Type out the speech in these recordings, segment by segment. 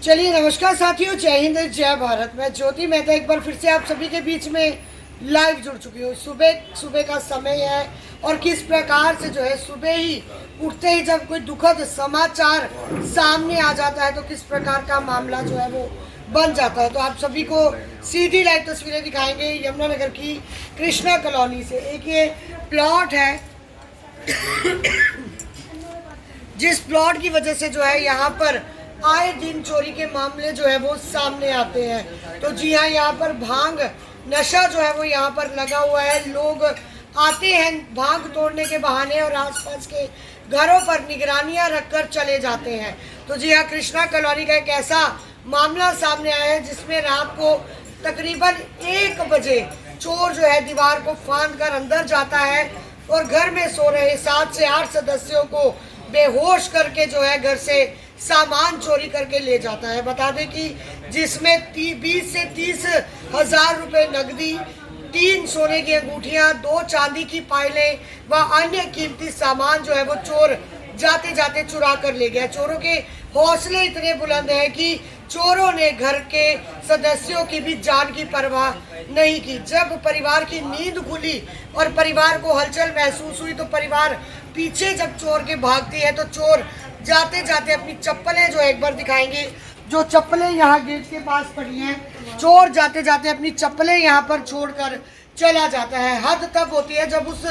चलिए नमस्कार साथियों, जय हिंद जय भारत। मैं ज्योति मेहता एक बार फिर से आप सभी के बीच में लाइव जुड़ चुकी हूँ। सुबह का समय है और किस प्रकार से जो है सुबह ही उठते ही जब कोई दुखद समाचार सामने आ जाता है तो किस प्रकार का मामला जो है वो बन जाता है। तो आप सभी को सीधी लाइव तस्वीरें दिखाएंगे यमुनानगर की कृष्णा कॉलोनी से। एक ये प्लॉट है जिस प्लॉट की वजह से जो है यहाँ पर आए दिन चोरी के मामले जो है वो सामने आते हैं। तो जी हाँ, यहाँ पर भांग नशा जो है वो यहाँ पर लगा हुआ है। लोग आते हैं भांग तोड़ने के बहाने और आसपास के घरों पर निगरानियां रखकर चले जाते हैं। तो जी हाँ, कृष्णा कॉलोनी का एक ऐसा मामला सामने आया है जिसमें रात को तकरीबन 1 बजे चोर जो है दीवार को फांद कर अंदर जाता है और घर में सो रहे 7 से 8 सदस्यों को बेहोश करके जो है घर से सामान चोरी करके ले जाता है। बता दें कि जिसमें 20 से 30 हजार रुपए नकदी, 3 सोने की अंगूठियां, 2 चांदी की पायलें व अन्य कीमती सामान जो है वो चोर जाते जाते चुरा कर ले गया। चोरों के हौसले इतने बुलंद हैं कि चोरों ने घर के सदस्यों की भी जान की परवाह नहीं की। जब परिवार की नींद खुली और परिवार को हलचल महसूस हुई तो परिवार पीछे जब चोर के भागती है तो चोर जाते जाते अपनी चप्पलें जो एक बार दिखाएंगे, जो चप्पलें यहाँ गेट के पास पड़ी हैं, चोर जाते जाते अपनी चप्पलें यहाँ पर छोड़कर चला जाता है। हद तब होती है जब उस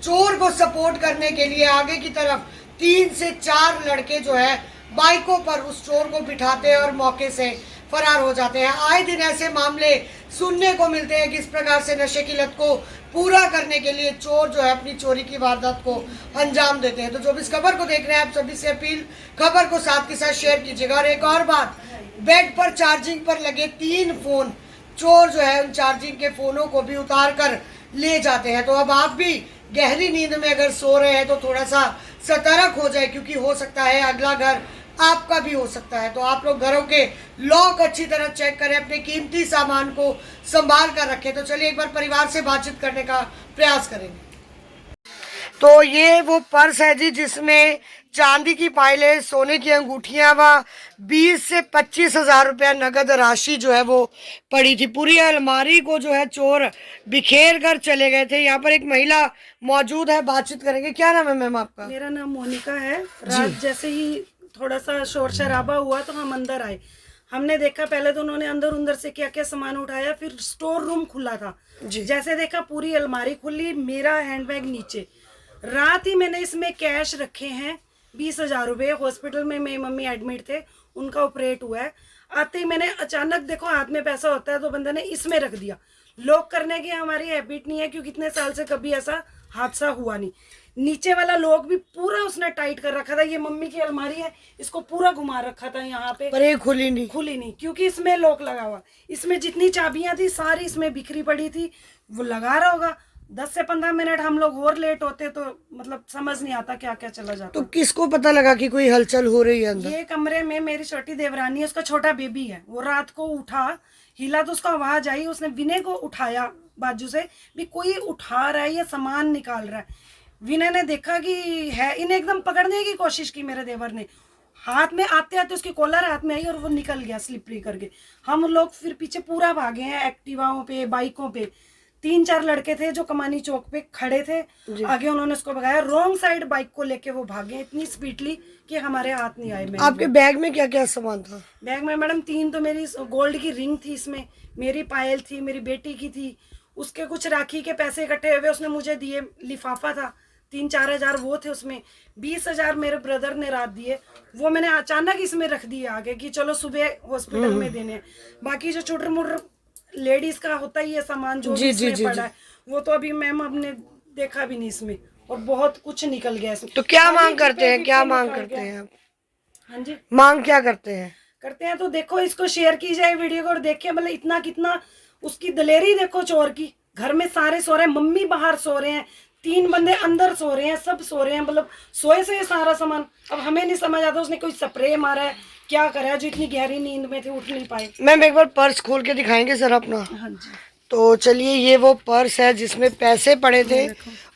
चोर को सपोर्ट करने के लिए आगे की तरफ 3 से 4 लड़के जो है बाइकों पर उस चोर को बिठाते हैं और मौके से फरार हो जाते हैं। आए दिन ऐसे मामले सुनने को मिलते हैं कि इस प्रकार से नशे की लत को पूरा करने के लिए चोर जो है अपनी चोरी की वारदात को अंजाम देते हैं। तो जो भी इस खबर को देख रहे हैं आप सभी से अपील, खबर को साथ के साथ शेयर कीजिएगा। और एक और बात, बेड पर चार्जिंग पर लगे 3 फोन चोर जो है उन चार्जिंग के फोनों को भी उतार कर ले जाते हैं। तो अब आप भी गहरी नींद में अगर सो रहे हैं तो थोड़ा सा सतर्क हो जाए, क्योंकि हो सकता है अगला घर आपका भी हो सकता है। तो आप लोग घरों के लॉक अच्छी तरह चेक करें, अपने कीमती सामान को संभाल कर रखें। तो चलिए एक बार परिवार से बातचीत करने का प्रयास करेंगे। तो ये वो पर्स है जी जिसमें चांदी की पायलें, सोने की अंगूठियां व 20 से 25 हजार रुपया नगद राशि जो है वो पड़ी थी। पूरी अलमारी को जो है चोर बिखेर कर चले गए थे। यहाँ पर एक महिला मौजूद है, बातचीत करेंगे। क्या नाम है मैम आपका? मेरा नाम मोनिका है। रात जैसे ही थोड़ा सा शोर शराबा हुआ तो हम अंदर आए। हमने देखा पहले तो उन्होंने अंदर उंदर से क्या क्या सामान उठाया, फिर स्टोर रूम खुला था। जैसे देखा पूरी अलमारी खुली, मेरा हैंडबैग नीचे। रात ही मैंने इसमें कैश रखे हैं 20,000 रुपये। हॉस्पिटल में मेरी मम्मी एडमिट थे, उनका ऑपरेट हुआ है। आते ही मैंने अचानक देखो हाथ में पैसा होता है तो बंदे ने इसमें रख दिया। लॉक करने की हमारी हैबिट नहीं है क्योंकि इतने साल से कभी ऐसा हादसा हुआ नहीं। नीचे वाला लॉक भी पूरा उसने टाइट कर रखा था। ये मम्मी की अलमारी है, इसको पूरा घुमा रखा था यहाँ पे, पर ये खुली नहीं क्योंकि इसमें लॉक लगा हुआ। इसमें जितनी चाबियां थी सारी इसमें बिखरी पड़ी थी। वो लगा रहा होगा। 10 से 15 मिनट हम लोग और लेट होते तो मतलब समझ नहीं आता क्या क्या चला जाता। तो किसको पता लगा कि कोई हलचल हो रही है अंदर? ये कमरे में मेरी छोटी देवरानी है, उसका छोटा बेबी है। वो रात को उठा, हिला तो उसका आवाज आई, उसने विनय को उठाया बाजू से, भी कोई उठा रहा है या सामान निकाल रहा है। विनय ने देखा कि है, इन्हें एकदम पकड़ने की कोशिश की। मेरे देवर ने हाथ में आते आते उसकी कॉलर हाथ में आई और वो निकल गया स्लिपरी करके। हम लोग फिर पीछे पूरा भागे हैं, एक्टिवाओं पे, बाइकों पे। 3-4 लड़के थे जो कमानी चौक पे खड़े थे, आगे उन्होंने उसको भगाया। रॉन्ग साइड बाइक को लेके वो भागे इतनी स्पीडली कि हमारे हाथ नहीं आए। आपके बैग में क्या क्या सामान था? बैग में मैडम 3 तो मेरी गोल्ड की रिंग थी, इसमें मेरी पायल थी, मेरी बेटी की थी, उसके कुछ राखी के पैसे इकट्ठे हुए उसने मुझे दिए, लिफाफा था 3-4 हजार वो थे उसमें। 20,000 मेरे ब्रदर ने रात दिए, वो मैंने अचानक इसमें रख दिए आगे कि चलो सुबह हॉस्पिटल में देने। बाकी जो छोटे मोटे लेडीज का होता ही है सामान जो भी इसमें पड़ा है, वो तो अभी मैम हमने देखा भी नहीं इसमें, और बहुत कुछ निकल गया इसमें। तो क्या मांग करते हैं, क्या मांग करते हैं आप? हाँ जी, मांग क्या करते हैं? तो देखो इसको शेयर की जाए वीडियो को और देखिए मतलब इतना कितना उसकी दलेरी देखो चोर की। घर में सारे सो रहे हैं, मम्मी बाहर सो रहे हैं, 3 बंदे अंदर सो रहे हैं, सब सो रहे हैं, मतलब सोए से सारा सामान। अब हमें नहीं समझ आता उसने कोई स्प्रे मारा है क्या करा है, जो इतनी गहरी नींद में थे उठ नहीं पाए। मैम एक बार पर्स खोल के दिखाएंगे सर अपना? हाँ जी। तो चलिए, ये वो पर्स है जिसमें पैसे पड़े थे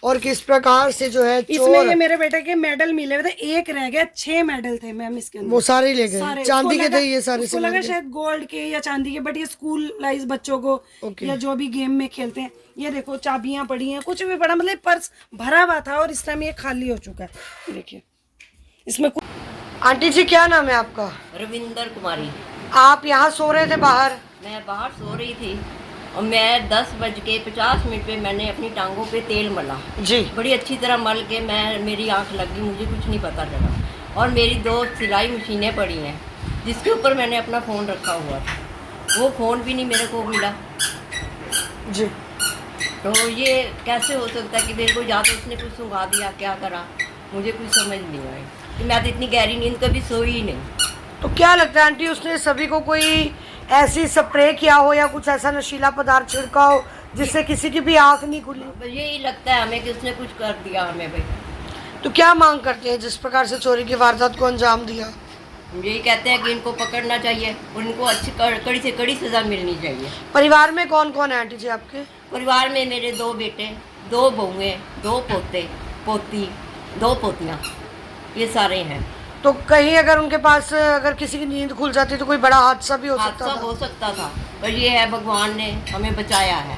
और किस प्रकार से जो है इसमें ये मेरे बेटे के मेडल मिले हुए थे, एक रह गया, 6 मेडल थे मैम इसके अंदर। वो सारे ही ले गए, सारे चांदी उसको के थे लगा- ये सारे उसको लगा शायद गोल्ड के या चांदी के, बट ये स्कूल लाइज बच्चों को या जो भी गेम में खेलते हैं। ये देखो चाबियां पड़ी हैं, कुछ भी पड़ा, मतलब पर्स भरा हुआ था और इस टाइम ये खाली हो चुका है। देखिए इसमें आंटी जी, क्या नाम है आपका? रविंदर कुमारी। आप यहाँ सो रहे थे बाहर? मैं बाहर सो रही थी और मैं 10:50 पे मैंने अपनी टांगों पे तेल मला जी। बड़ी अच्छी तरह मल के मेरी आंख लग गई, मुझे कुछ नहीं पता चला। और मेरी 2 सिलाई मशीनें पड़ी हैं जिसके ऊपर मैंने अपना फ़ोन रखा हुआ था, वो फ़ोन भी नहीं मेरे को मिला जी। तो ये कैसे हो सकता है कि मेरे को या तो उसने कुछ सुंघा दिया, क्या करा, मुझे कुछ समझ नहीं आई कि मैं तो इतनी गहरी नींद कभी सोई ही नहीं। तो क्या लगता है आंटी, उसने सभी को कोई ऐसी स्प्रे किया हो या कुछ ऐसा नशीला पदार्थ छिड़का हो जिससे किसी की भी आंख नहीं खुली? बस यही लगता है हमें कि उसने कुछ कर दिया हमें भाई। तो क्या मांग करते हैं जिस प्रकार से चोरी की वारदात को अंजाम दिया? यही कहते हैं कि इनको पकड़ना चाहिए और इनको अच्छी कड़ी से कड़ी सज़ा मिलनी चाहिए। परिवार में कौन कौन है आंटी जी आपके? परिवार में मेरे 2 बेटे, 2 बहुएं, 2 पोते पोती, 2 पोतियाँ, ये सारे हैं। तो कहीं अगर उनके पास अगर किसी की नींद खुल जाती तो कोई बड़ा हादसा भी हो सकता हादसा था? हो सकता था, पर ये है भगवान ने हमें बचाया है।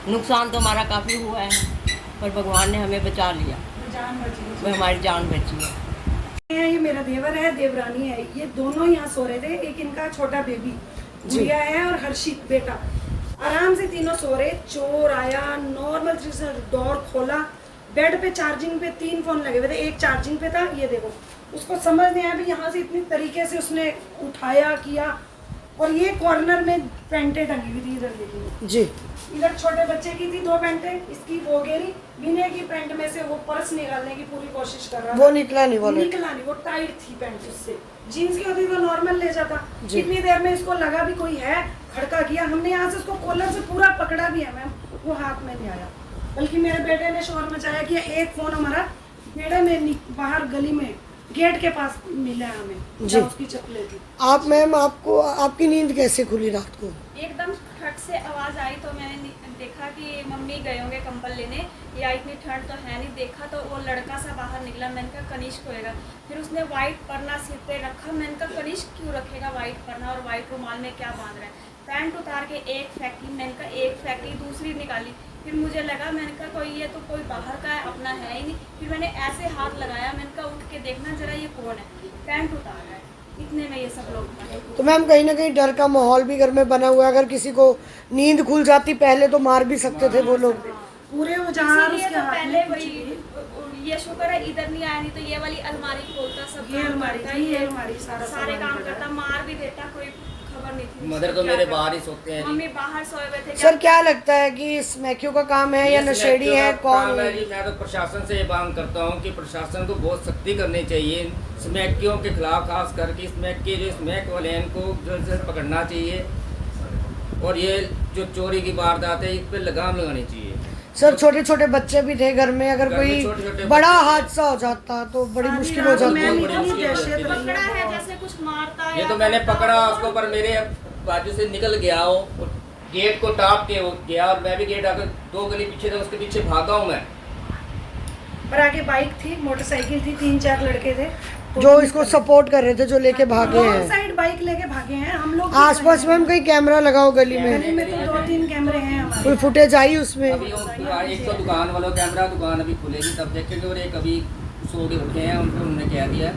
नुकसान तो हमारा काफ़ी हुआ है पर भगवान ने हमें बचा लिया, हमारी जान बची है। ये मेरा देवर है, देवरानी है, ये दोनों यहाँ सो रहे थे। एक इनका छोटा बेबी गुड़िया है और हर्षित बेटा, आराम से तीनों सो रहे। चोर आया, नॉर्मल तरीके से डोर खोला, बेड पे चार्जिंग पे 3 फोन लगे हुए थे, एक चार्जिंग पे था। ये देखो, उसको समझ नहीं आया भी यहाँ से इतनी तरीके से उसने उठाया किया। और ये कॉर्नर में पैंटें टंगी हुई थी, इधर देखिए जी। इधर छोटे बच्चे की थी 2 पैंटें, इसकी वो गेरी, विनय की पैंट में से वो पर्स निकालने की पूरी कोशिश कर रहा था, वो निकला नहीं, वो टाइट थी पैंट उससे। जीन्स की होती तो नॉर्मल ले जाता। इतनी देर में इसको लगा भी कोई है, खड़का किया हमने, यहाँ से उसको कॉलर से पूरा पकड़ा भी है मैम, वो हाथ में नहीं आया। बल्कि मेरे बेटे ने शोर मचाया कि एक फोन हमारा बेटे में बाहर गली में गेट के पास मिला हमें, जी। उसकी चप्पलें थी। आप मैम, आपको आपकी नींद कैसे खुली रात को? एकदम ठंड से आवाज़ आई तो मैंने देखा कि मम्मी गए होंगे कंबल लेने, या इतनी ठंड तो है नहीं। देखा तो वो लड़का सा बाहर निकला, मैंने कहा कनिष्क होएगा। फिर उसने वाइट परना सिर पे रखा, मैंने कहा कनिष्क क्यों रखेगा वाइट परना और वाइट रुमाल में क्या बांध रहा है। पैंट उतार के एक फेंकी, मैंने कहा एक फेंकी, दूसरी निकाली। फिर मुझे लगा, मैंने कहा कोई ये तो कोई बाहर का है, अपना है ही नहीं। फिर मैंने ऐसे हाथ लगाया, मैंने कहा उठ के देखना जरा ये कौन है, पैंट उतार रहा है। इतने में ये सब लोग। तो मैम कहीं ना कहीं डर का माहौल भी घर में बना हुआ है, अगर किसी को नींद खुल जाती पहले तो मार भी सकते थे वो लोग पूरे। वो तो पहले वही ये शुक्र है इधर नहीं आया, नहीं तो ये वाली अलमारी खोलता, सब अलमारी सारे काम करता, मार भी देता, कोई खबर नहीं थी। मदर तो मेरे बाहर ही सोते हैं। मम्मी बाहर सोए हुए थे। सर क्या लगता है कि स्मैक्यू का काम है या नशेड़ी है, कौन है? मैं तो प्रशासन से ये मांग करता हूँ कि प्रशासन को बहुत सख्ती करनी चाहिए स्मैकियों के खिलाफ, खास करके स्मैक के जो स्मैक वाले हैं इनको जल्द से पकड़ना चाहिए और ये जो चोरी की वारदात है इस पर लगाम लगानी चाहिए। सर छोटे छोटे बच्चे भी थे घर में, अगर कोई बड़ा हादसा हो जाता तो बड़ी मुश्किल हो जाती। पकड़ा है जैसे कुछ मारता है। ये तो मैंने पकड़ा उसको, पर मेरे बाजू से निकल गया वो गेट को टाप के वो गया और मैं भी गेट आकर 2 गली पीछे था, उसके पीछे भागा हूँ मैं। पर आगे बाइक थी, मोटरसाइकिल थी, 3-4 लड़के थे जो इसको सपोर्ट कर रहे थे, जो लेके भागे हैं। साइड बाइक लेके भागे हैं हम लोग। आसपास में कहीं कैमरा लगाओ गली में? गली में तो 2-3 कैमरे हैं हमारे। कोई फुटेज आई उसमें? अभी एक तो दुकान वालों कैमरा, दुकान अभी खुलेगी तब देखेंगे। और एक अभी सो के उठे हैं, उनको उन्होंने कह दिया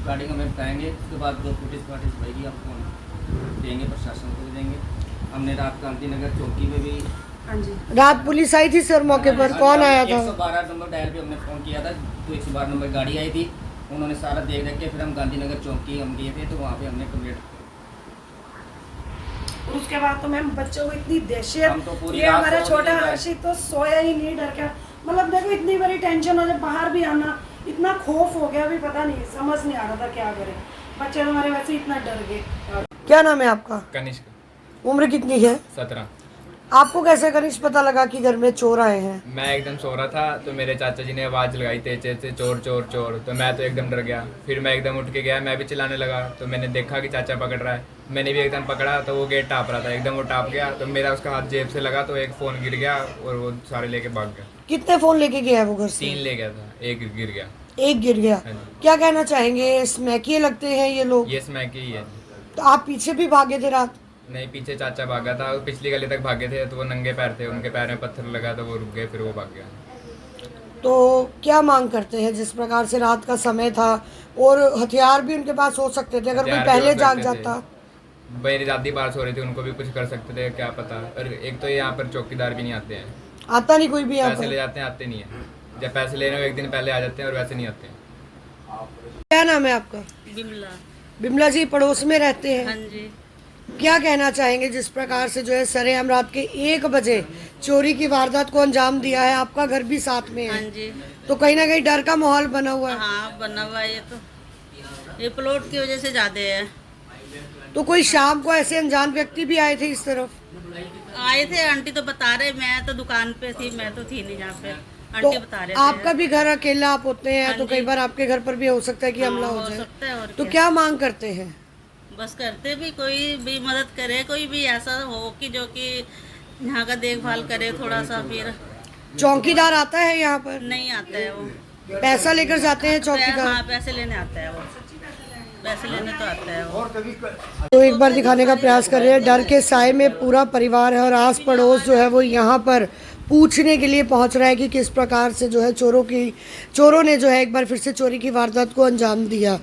गाड़ी हमें बताएंगे, उसके बाद जो फुटेज होगी आपको देंगे, प्रशासन को भी देंगे। हमने रात गांधीनगर चौकी में भी, हाँ जी, रात पुलिस आई थी सर मौके पर? कौन आया था? 112 नंबर डायल पे हमने फ़ोन किया था, तो 112 नंबर गाड़ी आई थी, उन्होंने सारा देख के फिर हम गांधीनगर चौकी हम गए थे, तो वहाँ पे हमने कंप्लेंट। और उसके बाद तो मैम बच्चों को इतनी दहशत, तो ये हमारा छोटा हर्षित तो सोया ही नहीं डर के। मतलब देखो इतनी बड़ी टेंशन हो जाए, बाहर भी आना, इतना खौफ हो गया, अभी पता नहीं, समझ नहीं आ रहा था क्या करें। बच्चे हमारे वैसे इतना डर गए। क्या नाम है आपका? कनिष्क। उम्र कितनी है? 17। आपको कैसे कनिष्क पता लगा कि घर में चोर आए हैं? मैं एकदम सो रहा था तो मेरे चाचा जी ने आवाज़ लगाई तेज तेज से, चोर चोर चोर। तो मैं तो एकदम डर गया। फिर मैं एकदम उठ के गया, मैं भी चिल्लाने लगा। तो मैंने देखा कि चाचा पकड़ रहा है, मैंने भी एकदम पकड़ा तो वो गेट टाप रहा था, एकदम वो टाप गया। तो मेरा उसका हाथ जेब से लगा तो एक फ़ोन गिर गया और वो सारे लेके भाग गया। कितने फोन लेके गया है वो घर से? 3 ले गया था, एक गिर गया। एक गिर गया। हाँ जी। क्या कहना चाहेंगे, स्मैकिए लगते हैं ये लोग? ये स्मैक ही है। तो आप पीछे भी भागे थे रात? नहीं, पीछे चाचा भागा था, वो पिछली गली तक भागे थे। तो वो नंगे पैर थे, उनके पैर में पत्थर लगा तो वो रुक गए, फिर वो भाग गया। तो क्या मांग करते हैं? जिस प्रकार से रात का समय था और हथियार भी उनके पास हो सकते थे, अगर कोई हथियार भी पहले हो जाग सकते थे। जाता। मेरी दादी बाहर सो रही थी, उनको भी कुछ कर सकते थे, क्या पता। और एक तो यहाँ पर चौकीदार भी नहीं आते हैं, आता नहीं कोई भी यहाँ पैसे ले पर? जाते हैं, आते नहीं है। जब पैसे लेने हो एक दिन पहले आ जाते हैं और वैसे नहीं आते हैं। क्या नाम है आपका? बिमला। बिमला जी पड़ोस में रहते हाँ हैं, जी। क्या कहना चाहेंगे जिस प्रकार से जो है सरेआम रात के 1 बजे चोरी की वारदात को अंजाम दिया है? आपका घर भी साथ में हाँ है, जी। तो कहीं ना कहीं डर का माहौल बना हुआ है। हाँ बना हुआ है, ये प्लॉट की वजह से ज्यादा है। तो कोई शाम को ऐसे अनजान व्यक्ति भी आए थे इस तरफ? आए थे, आंटी तो बता रहे, मैं तो दुकान पे थी, मैं तो थी नहीं यहाँ पे, तो आंटी बता रहे थे। आपका भी घर अकेला आप होते हैं, हाँ तो जी। कई बार आपके घर पर भी हो सकता है कि हाँ, हमला हो हो जाए। सकता है। और तो क्या मांग करते हैं? बस करते भी, कोई भी मदद करे, कोई भी ऐसा हो कि जो कि यहाँ का देखभाल करे थोड़ा सा। फिर चौकीदार आता है यहाँ पर? नहीं आता है वो। पैसा लेकर जाते हैं चौकीदार? हाँ पैसे लेने आता है वो, पैसे लेने तो आता है वो। तो एक बार दिखाने का प्रयास कर रहे हैं, डर के साए में पूरा परिवार है और आस पड़ोस जो है वो यहाँ पर पूछने के लिए पहुंच रहा है कि किस प्रकार से जो है चोरों ने जो है एक बार फिर से चोरी की वारदात को अंजाम दिया।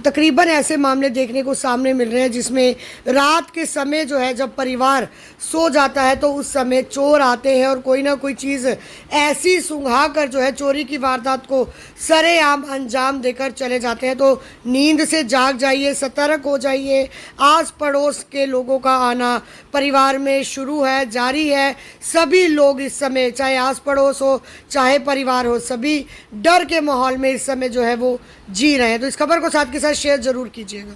तकरीबन ऐसे मामले देखने को सामने मिल रहे हैं जिसमें रात के समय जो है जब परिवार सो जाता है तो उस समय चोर आते हैं और कोई ना कोई चीज़ ऐसी सुंघा कर जो है चोरी की वारदात को सरेआम अंजाम देकर चले जाते हैं। तो नींद से जाग जाइए, सतर्क हो जाइए। आस पड़ोस के लोगों का आना परिवार में शुरू है, जारी है। सभी लोग इस समय, चाहे आस पड़ोस हो चाहे परिवार हो, सभी डर के माहौल में इस समय जो है वो जी रहे हैं। तो इस खबर को साथ के साथ शेयर जरूर कीजिएगा।